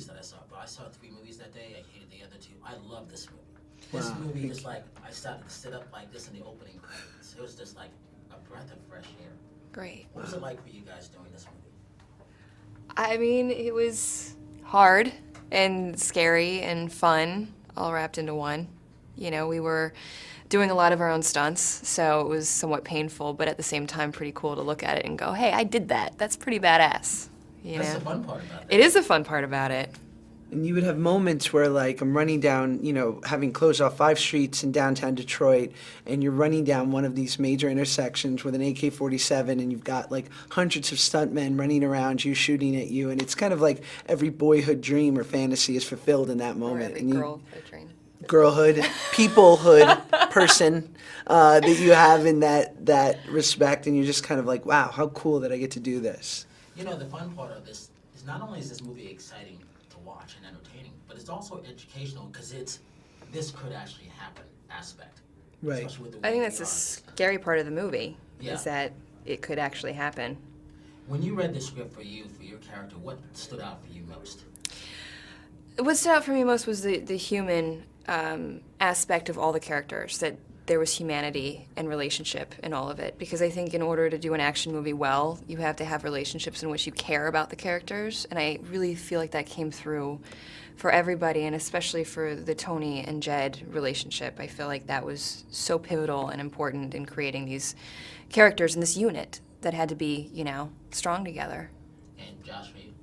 movies that I saw, but I saw 3 movies that day. I hated the other 2. I love this movie. This Wow. movie just like, I started to sit up like this in the opening credits. It was just like a breath of fresh air. Great. What was it like for you guys doing this movie? I mean, it was hard and scary and fun, all wrapped into one. You know, we were doing a lot of our own stunts, so it was somewhat painful, but at the same time pretty cool to look at it and go, hey, I did that. That's pretty badass. You That's know? the fun part about that. It is the fun part about it. And you would have moments where, like, I'm running down, you know, having closed off 5 streets in downtown Detroit, and you're running down one of these major intersections with an AK-47, and you've got, like, hundreds of stuntmen running around you, shooting at you, and it's kind of like every boyhood dream or fantasy is fulfilled in that Or moment. every And you, girl for a dream. girlhood, peoplehood person that you have in that respect, and you're just kind of like, wow, how cool that I get to do this. You know, the fun part of this is not only is this movie exciting to watch and entertaining, but it's also educational because it's this could actually happen aspect. Right. Especially with the I way think we that's the are in this country. scary part of the movie, Yeah. is that it could actually happen. When you read the script for you, for your character, what stood out for you most? What stood out for me most was the human aspect of all the characters, that there was humanity and relationship in all of it. Because I think in order to do an action movie well, you have to have relationships in which you care about the characters. And I really feel like that came through for everybody, and especially for the Tony and Jed relationship. I feel like that was so pivotal and important in creating these characters and this unit that had to be, you know, strong together. And Josh, for you?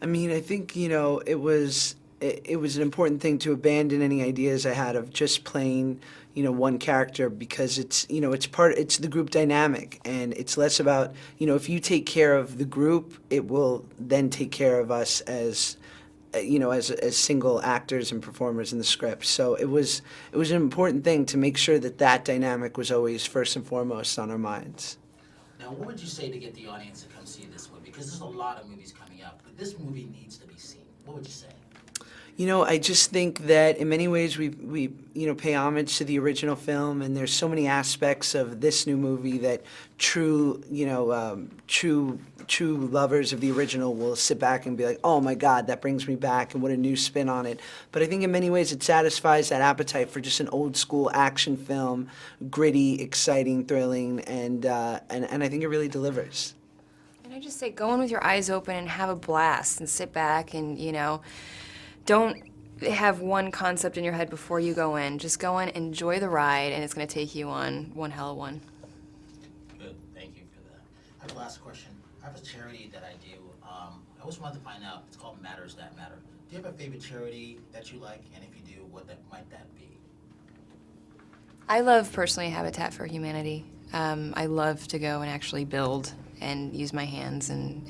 I mean, I think, you know, it was an important thing to abandon any ideas I had of just playing, you know, one character, because it's, you know, it's the group dynamic, and it's less about, you know, if you take care of the group, it will then take care of us as, you know, as single actors and performers in the script. So it was an important thing to make sure that dynamic was always first and foremost on our minds. Now, what would you say to get the audience to come see this movie? Because there's a lot of movies coming out, but this movie needs to be seen. What would you say? You know, I just think that in many ways we you know, pay homage to the original film, and there's so many aspects of this new movie that true lovers of the original will sit back and be like, oh my God, that brings me back, and what a new spin on it. But I think in many ways it satisfies that appetite for just an old school action film, gritty, exciting, thrilling, and I think it really delivers. And I just say, go in with your eyes open and have a blast, and sit back and, you know, don't have one concept in your head before you go in. Just go in, enjoy the ride, and it's going to take you on one hell of one. Good, thank you for that. I have a last question. I have a charity that I do. I always wanted to find out, it's called Matters That Matter. Do you have a favorite charity that you like? And if you do, what might that be? I love, personally, Habitat for Humanity. I love to go and actually build and use my hands and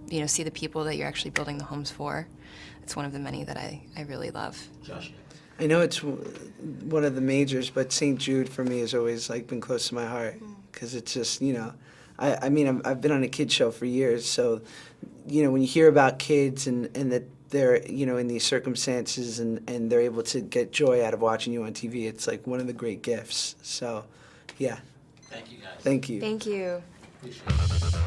you know, see the people that you're actually building the homes for. It's one of the many that I really love. Josh? I know it's one of the majors, but St. Jude for me has always like been close to my heart, because it's just, you know, I mean, I've been on a kid show for years, so, you know, when you hear about kids and that they're, you know, in these circumstances and they're able to get joy out of watching you on TV, it's like one of the great gifts. So, yeah. Thank you, guys. Thank you. Thank you. Appreciate it.